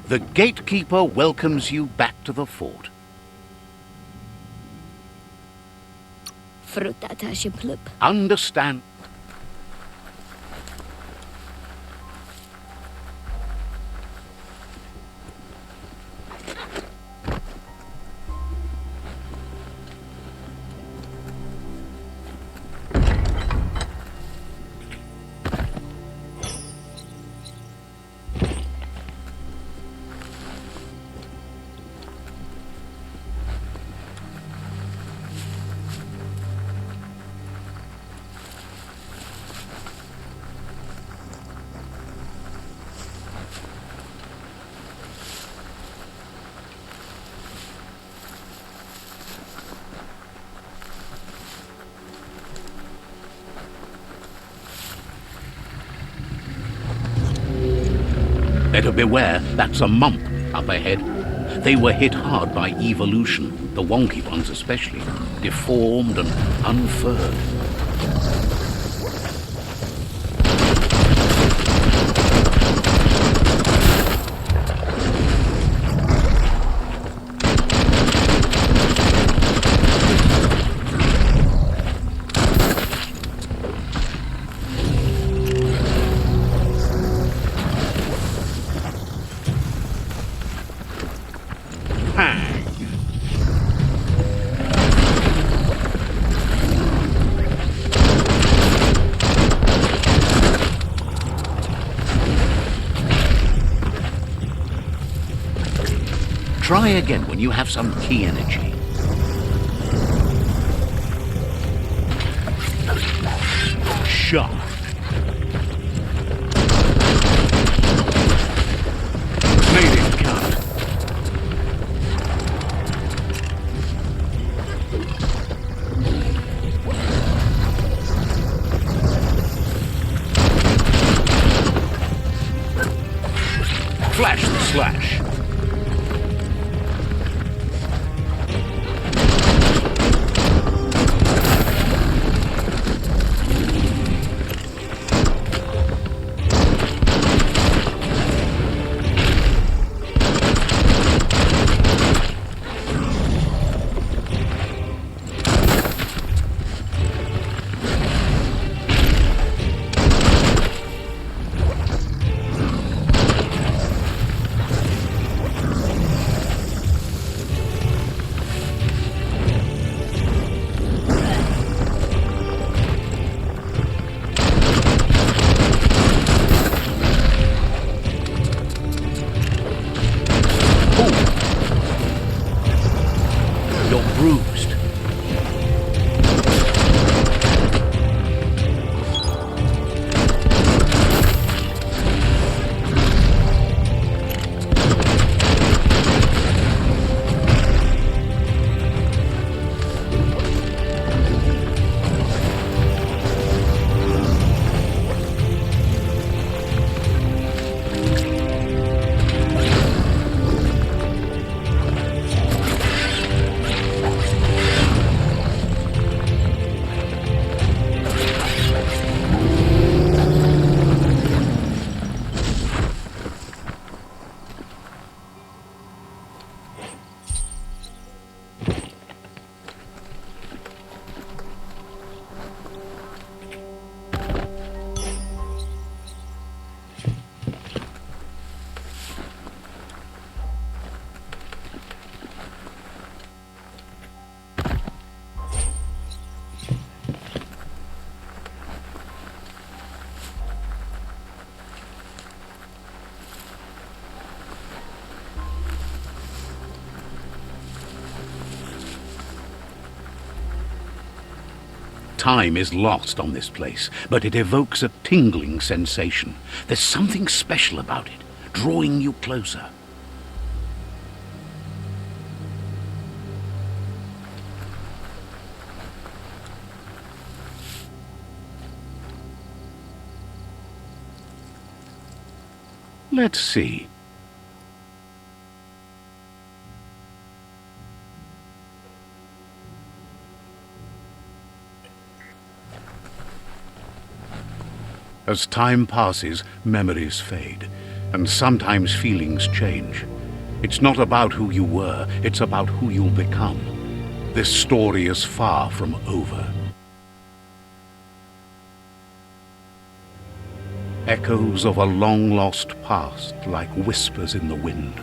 The gatekeeper welcomes you back to the fort. Understand. Better beware, that's a mump up ahead. They were hit hard by evolution, the wonky ones especially, deformed and unfurred. Try again when you have some key energy. Shot. Made it cut. Flash the slash. Bruised. Time is lost on this place, but it evokes a tingling sensation. There's something special about it, drawing you closer. Let's see. As time passes, memories fade, and sometimes feelings change. It's not about who you were, it's about who you'll become. This story is far from over. Echoes of a long-lost past, like whispers in the wind.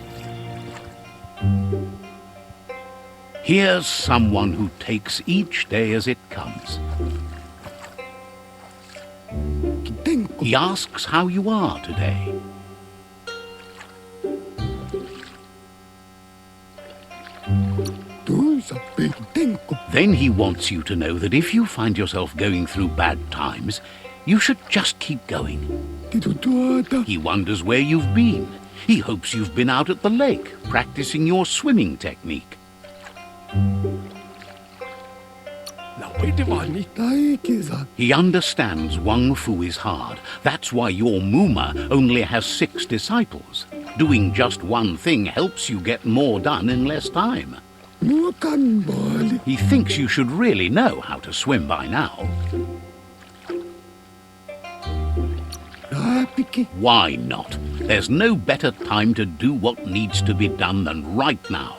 Here's someone who takes each day as it comes. He asks how you are today. Then he wants you to know that if you find yourself going through bad times, you should just keep going. He wonders where you've been. He hopes you've been out at the lake, practicing your swimming technique. He understands Wang Fu is hard. That's why your Muma only has 6 disciples. Doing just one thing helps you get more done in less time. He thinks you should really know how to swim by now. Why not? There's no better time to do what needs to be done than right now.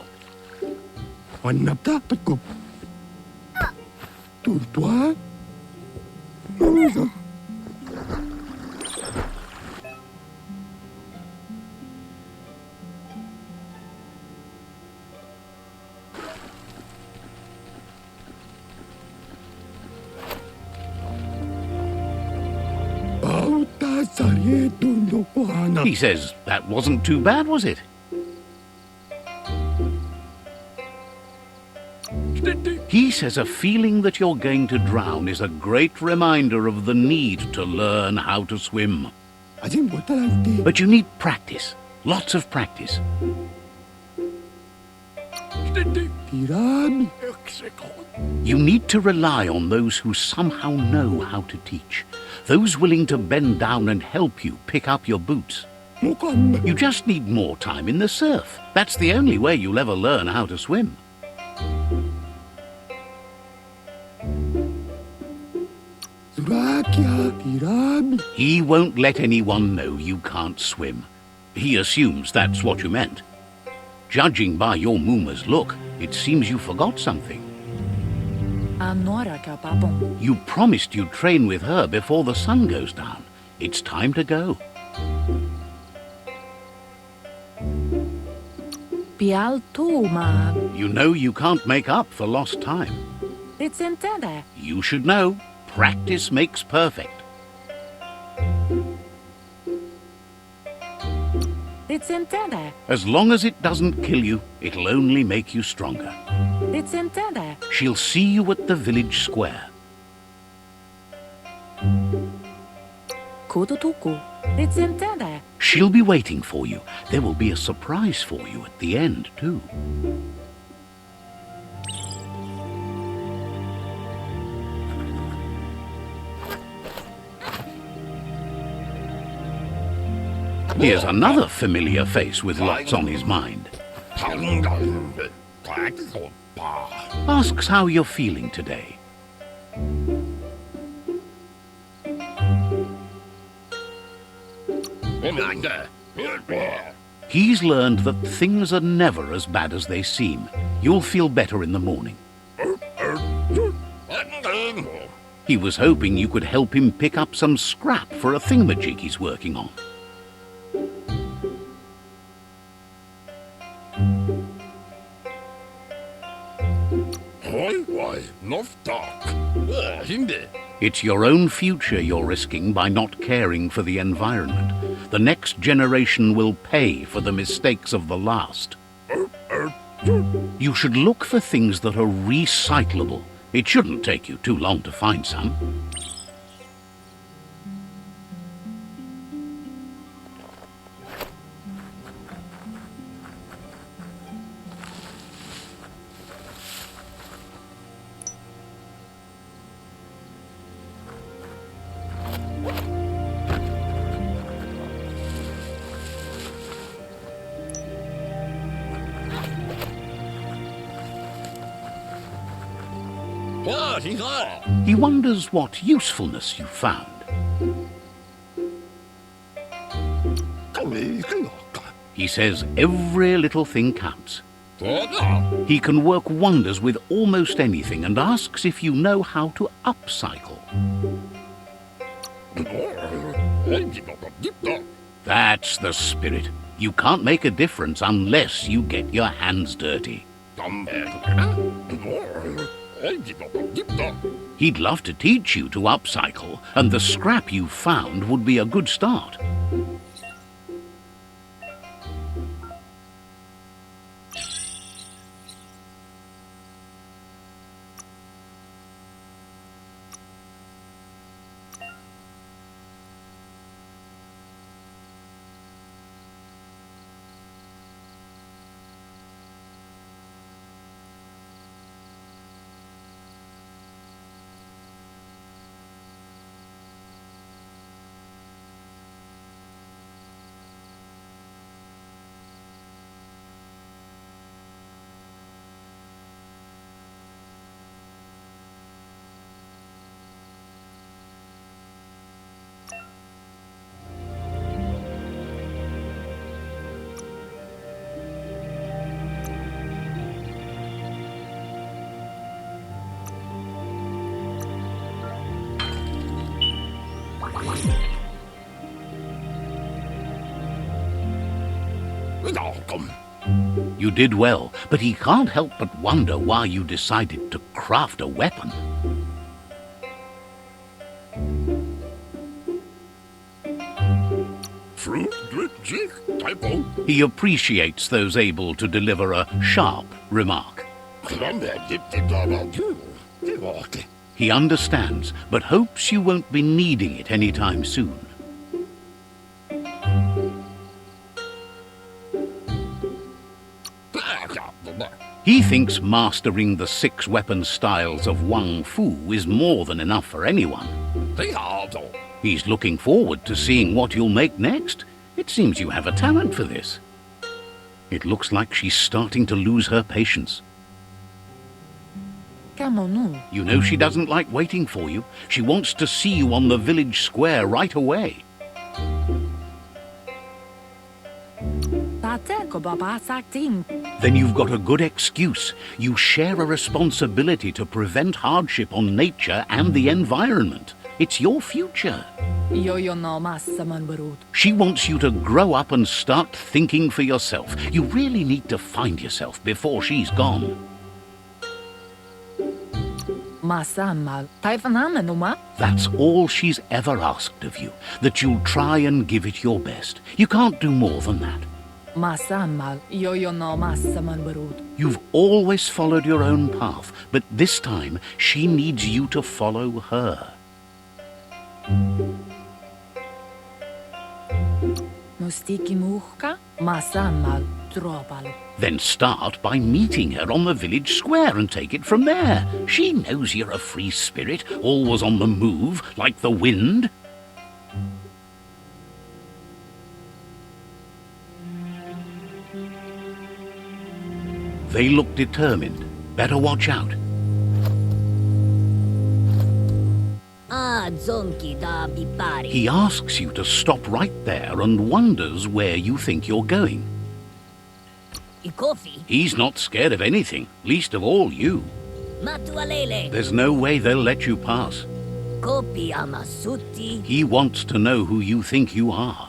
He says that wasn't too bad, was it? He says a feeling that you're going to drown is a great reminder of the need to learn how to swim. But you need practice, lots of practice. You need to rely on those who somehow know how to teach, those willing to bend down and help you pick up your boots. You just need more time in the surf. That's the only way you'll ever learn how to swim. He won't let anyone know you can't swim. He assumes that's what you meant. Judging by your Muma's look, it seems you forgot something. You promised you'd train with her before the sun goes down. It's time to go. You know you can't make up for lost time. You should know. Practice makes perfect. As long as it doesn't kill you, it'll only make you stronger. She'll see you at the village square. She'll be waiting for you. There will be a surprise for you at the end, too. Here's another familiar face with lots on his mind. Asks how you're feeling today. He's learned that things are never as bad as they seem. You'll feel better in the morning. He was hoping you could help him pick up some scrap for a thingamajig he's working on. It's your own future you're risking by not caring for the environment. The next generation will pay for the mistakes of the last. You should look for things that are recyclable. It shouldn't take you too long to find some. He wonders what usefulness you found. He says every little thing counts. He can work wonders with almost anything and asks if you know how to upcycle. That's the spirit. You can't make a difference unless you get your hands dirty. He'd love to teach you to upcycle, and the scrap you found would be a good start. You did well, but he can't help but wonder why you decided to craft a weapon. He appreciates those able to deliver a sharp remark. He understands, but hopes you won't be needing it anytime soon. He thinks mastering the 6 weapon styles of Wang Fu is more than enough for anyone. He's looking forward to seeing what you'll make next. It seems you have a talent for this. It looks like she's starting to lose her patience. You know she doesn't like waiting for you. She wants to see you on the village square right away. Then you've got a good excuse. You share a responsibility to prevent hardship on nature and the environment. It's your future. She wants you to grow up and start thinking for yourself. You really need to find yourself before she's gone. That's all she's ever asked of you, that you'll try and give it your best. You can't do more than that. You've always followed your own path, but this time she needs you to follow her. Then start by meeting her on the village square and take it from there. She knows you're a free spirit, always on the move, like the wind. They look determined. Better watch out. He asks you to stop right there and wonders where you think you're going. He's not scared of anything, least of all you. There's no way they'll let you pass. He wants to know who you think you are.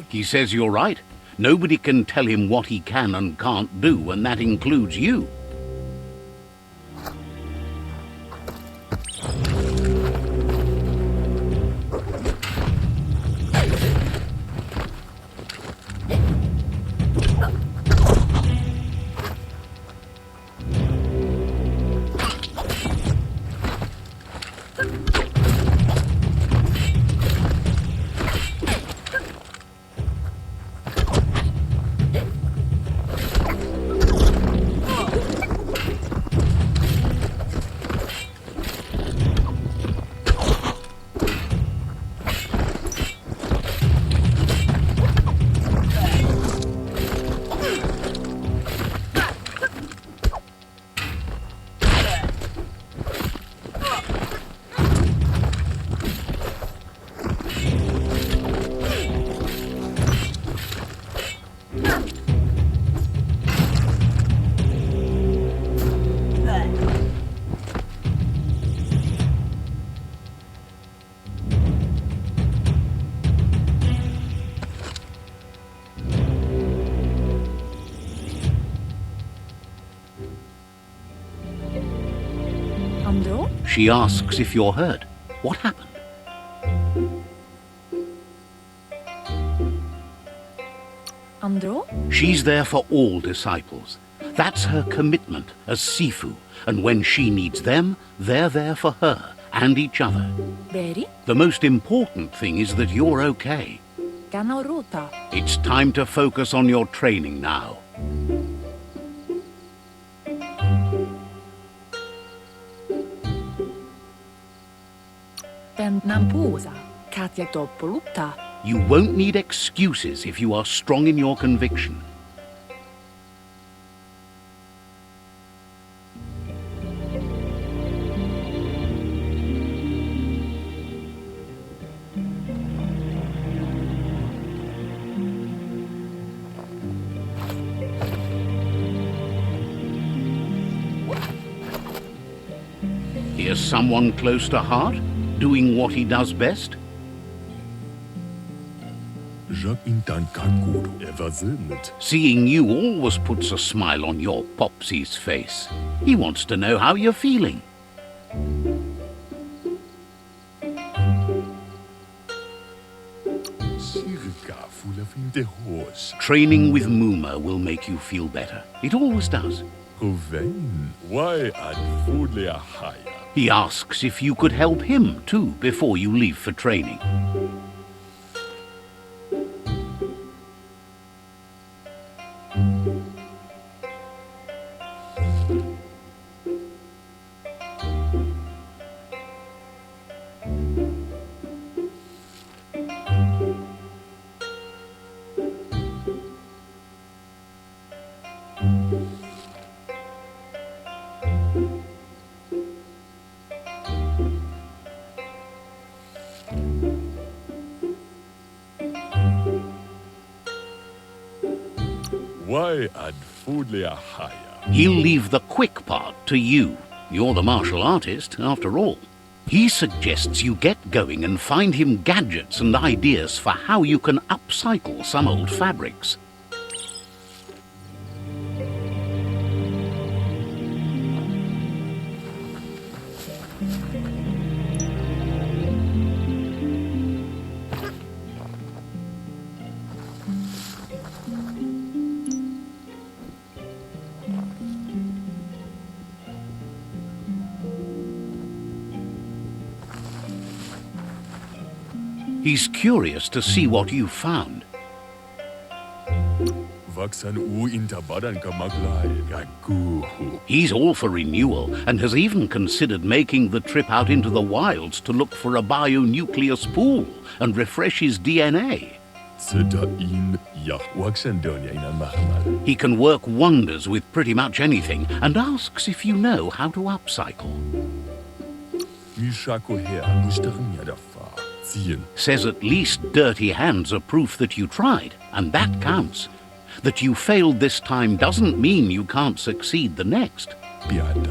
He says you're right. Nobody can tell him what he can and can't do, and that includes you. Andro? She asks if you're hurt. What happened? Andro? She's there for all disciples. That's her commitment as Sifu, and when she needs them, they're there for her and each other. Veri? The most important thing is that you're okay. Kana rota. It's time to focus on your training now. Ben nampusa. Katya dopolupta. You won't need excuses if you are strong in your conviction. Here's someone close to heart, doing what he does best. Seeing you always puts a smile on your Popsy's face. He wants to know how you're feeling. Training with Muma will make you feel better. It always does. He asks if you could help him too before you leave for training. He'll leave the quick part to you. You're the martial artist, after all. He suggests you get going and find him gadgets and ideas for how you can upcycle some old fabrics. He's curious to see what you found. He's all for renewal and has even considered making the trip out into the wilds to look for a bionucleus pool and refresh his DNA. He can work wonders with pretty much anything and asks if you know how to upcycle. Says at least dirty hands are proof that you tried, and that counts. That you failed this time doesn't mean you can't succeed the next.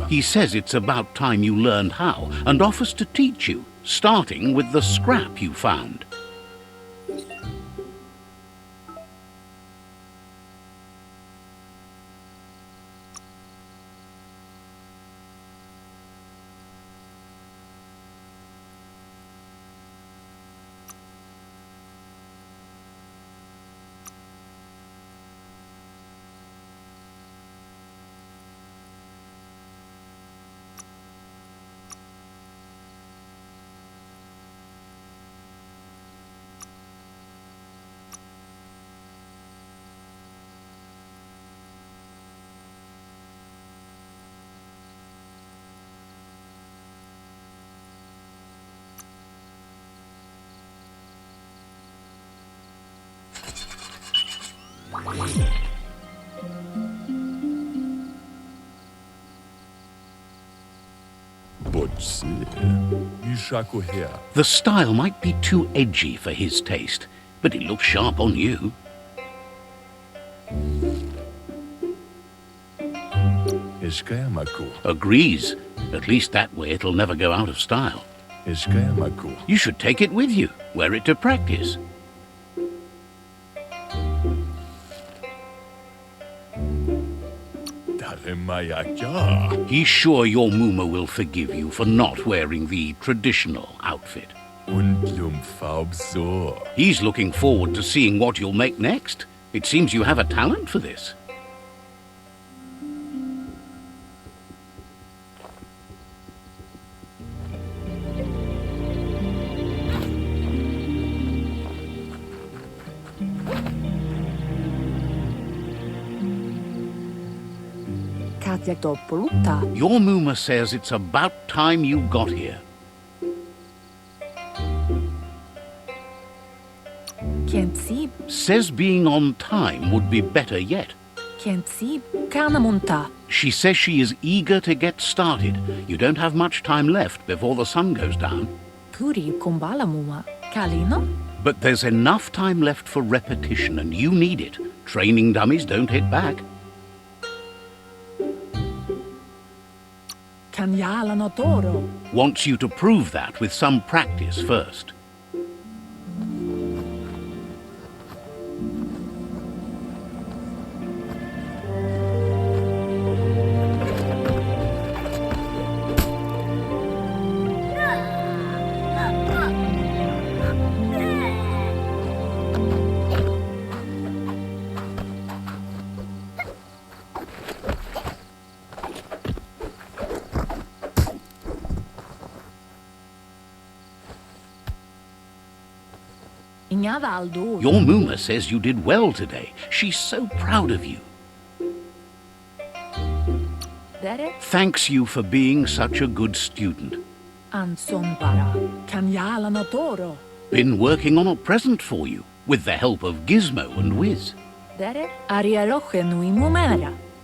He says it's about time you learned how, and offers to teach you, starting with the scrap you found. The style might be too edgy for his taste, but it looks sharp on you. Agrees. At least that way it'll never go out of style. You should take it with you, wear it to practice. Emayaja. He's sure your Muma will forgive you for not wearing the traditional outfit. Undlum Faubsor. He's looking forward to seeing what you'll make next. It seems you have a talent for this. Your Muma says it's about time you got here. Says being on time would be better yet. She says she is eager to get started. You don't have much time left before the sun goes down. But there's enough time left for repetition, and you need it. Training dummies don't hit back. Wants you to prove that with some practice first. Your Muma says you did well today. She's so proud of you. Thanks you for being such a good student. Been working on a present for you, with the help of Gizmo and Wiz.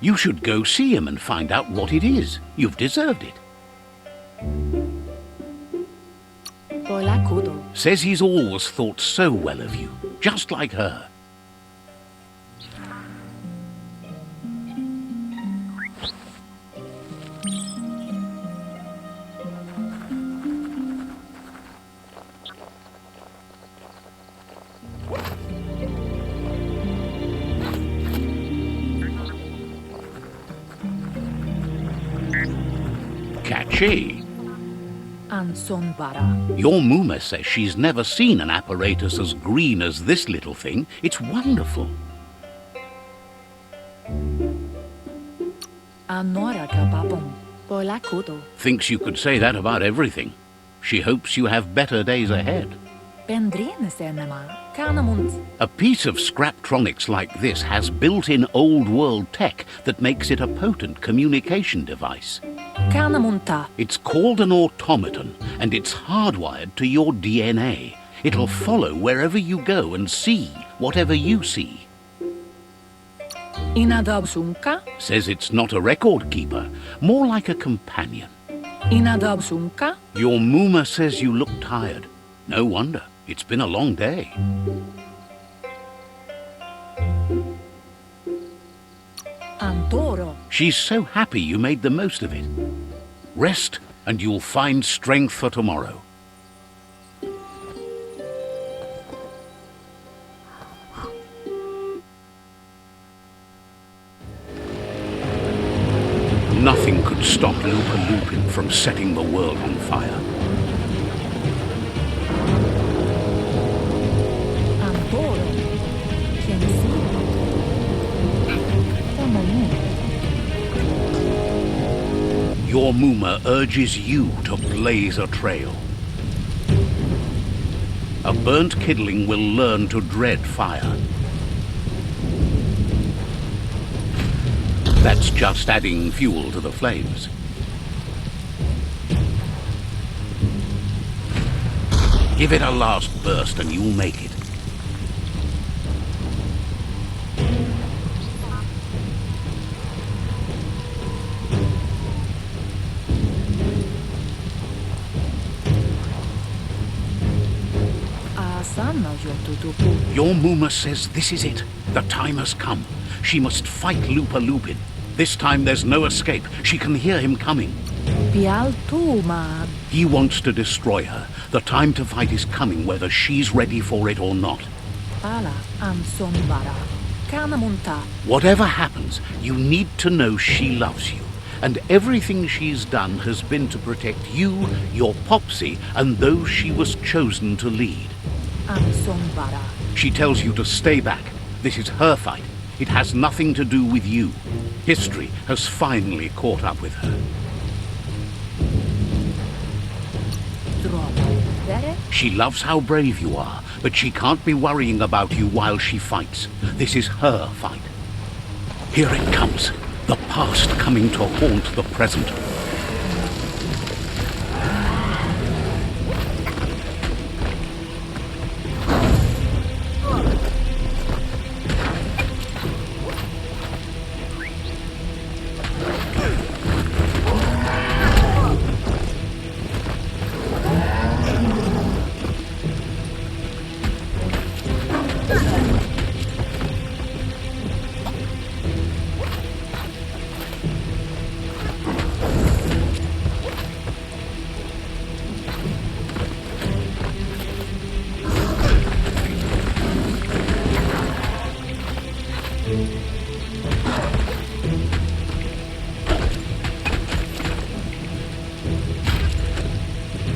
You should go see him and find out what it is. You've deserved it. Says he's always thought so well of you, just like her. Catchy. Your Muma says she's never seen an apparatus as green as this little thing. It's wonderful. Thinks you could say that about everything. She hopes you have better days ahead. A piece of Scraptronics like this has built-in old-world tech that makes it a potent communication device. It's called an automaton, and it's hardwired to your DNA. It'll follow wherever you go and see whatever you see. Says it's not a record keeper, more like a companion. Your Muma says you look tired. No wonder. It's been a long day. She's so happy you made the most of it. Rest, and you'll find strength for tomorrow. Nothing could stop Lupin from setting the world on fire. Your Muma urges you to blaze a trail. A burnt kidling will learn to dread fire. That's just adding fuel to the flames. Give it a last burst and you'll make it. Your Muma says this is it. The time has come. She must fight Lupin. This time there's no escape. She can hear him coming. He wants to destroy her. The time to fight is coming, whether she's ready for it or not. Kanamunta. Whatever happens, you need to know she loves you. And everything she's done has been to protect you, your Popsy, and those she was chosen to lead. Ansongbara. She tells you to stay back. This is her fight. It has nothing to do with you. History has finally caught up with her. Dropa. Dere. She loves how brave you are, but she can't be worrying about you while she fights. This is her fight. Here it comes. The past coming to haunt the present.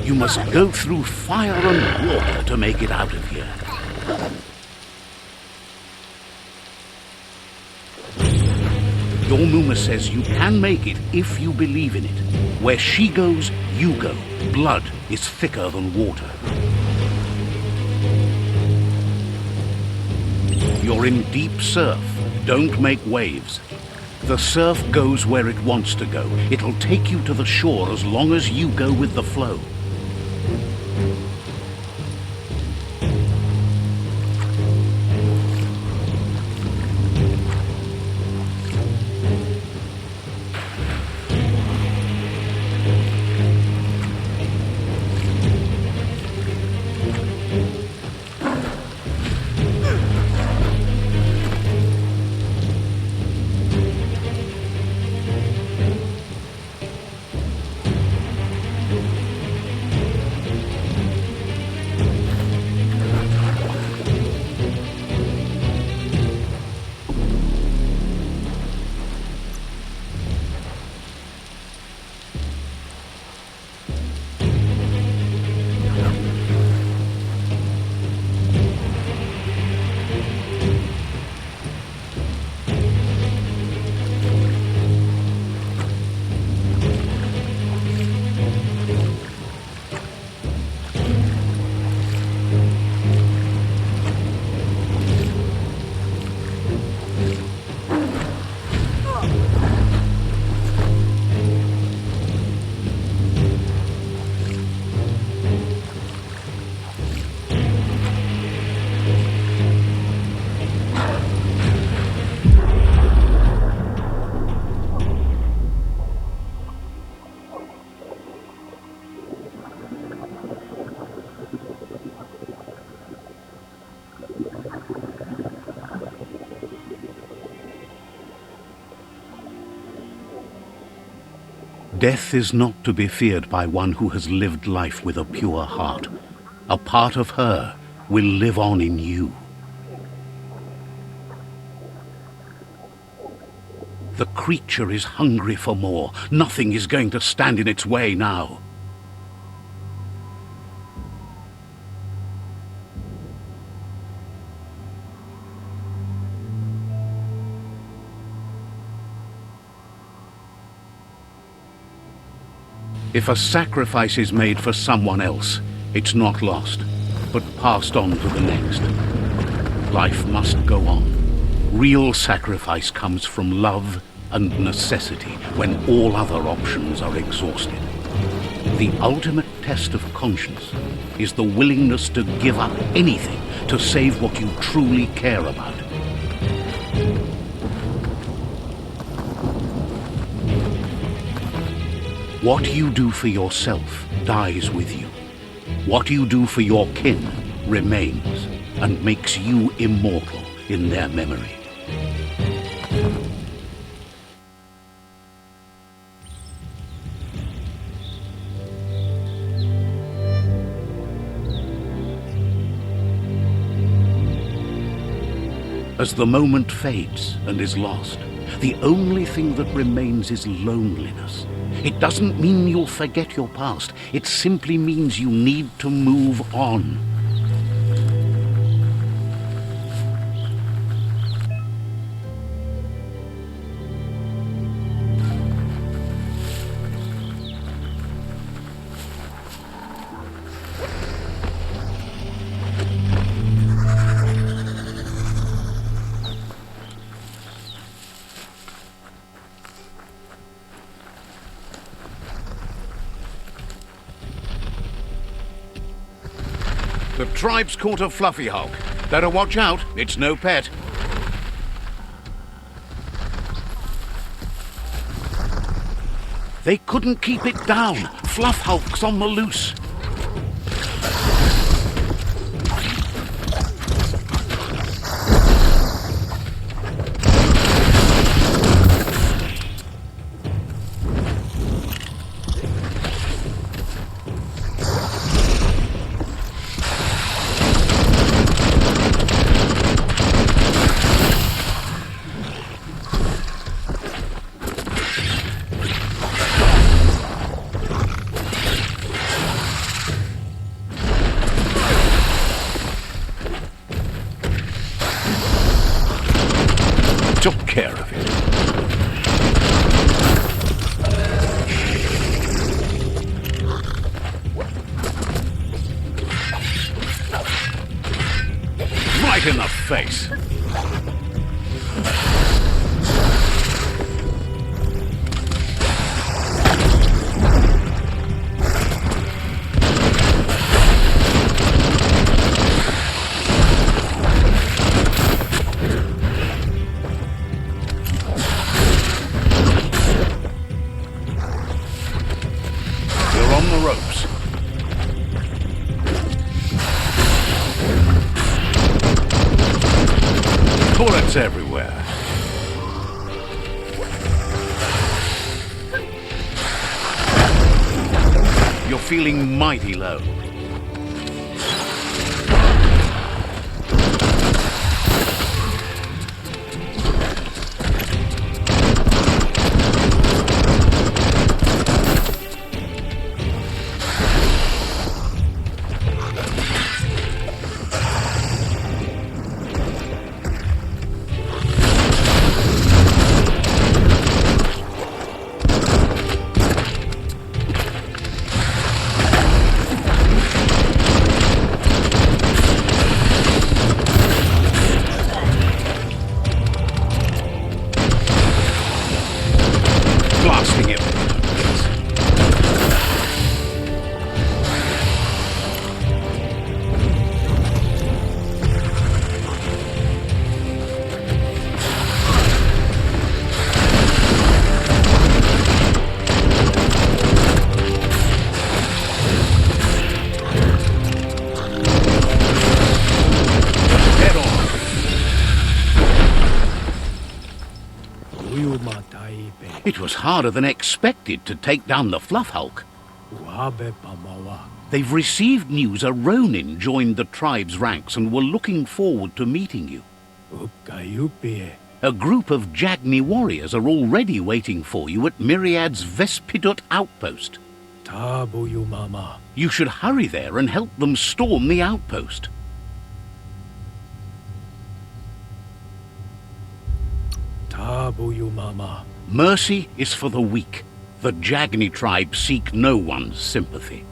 You must go through fire and water to make it out of here. Your Muma says you can make it if you believe in it. Where she goes, you go. Blood is thicker than water. You're in deep surf. Don't make waves. The surf goes where it wants to go. It'll take you to the shore as long as you go with the flow. Death is not to be feared by one who has lived life with a pure heart. A part of her will live on in you. The creature is hungry for more. Nothing is going to stand in its way now. If a sacrifice is made for someone else, it's not lost, but passed on to the next. Life must go on. Real sacrifice comes from love and necessity when all other options are exhausted. The ultimate test of conscience is the willingness to give up anything to save what you truly care about. What you do for yourself dies with you. What you do for your kin remains and makes you immortal in their memory. As the moment fades and is lost, the only thing that remains is loneliness. It doesn't mean you'll forget your past. It simply means you need to move on. The tribe's caught a fluffy hulk. Better watch out, it's no pet. They couldn't keep it down. Fluff hulk's on the loose. Took care of it. Right in the face. On the ropes. Bullets everywhere. You're feeling mighty low. Blasting it. Head on. It was harder than expected to take down the Fluff Hulk. They've received news a Ronin joined the tribe's ranks and were looking forward to meeting you. A group of Jagni warriors are already waiting for you at Myriad's Vespidut outpost. You should hurry there and help them storm the outpost. Mercy is for the weak. The Jagni tribe seek no one's sympathy.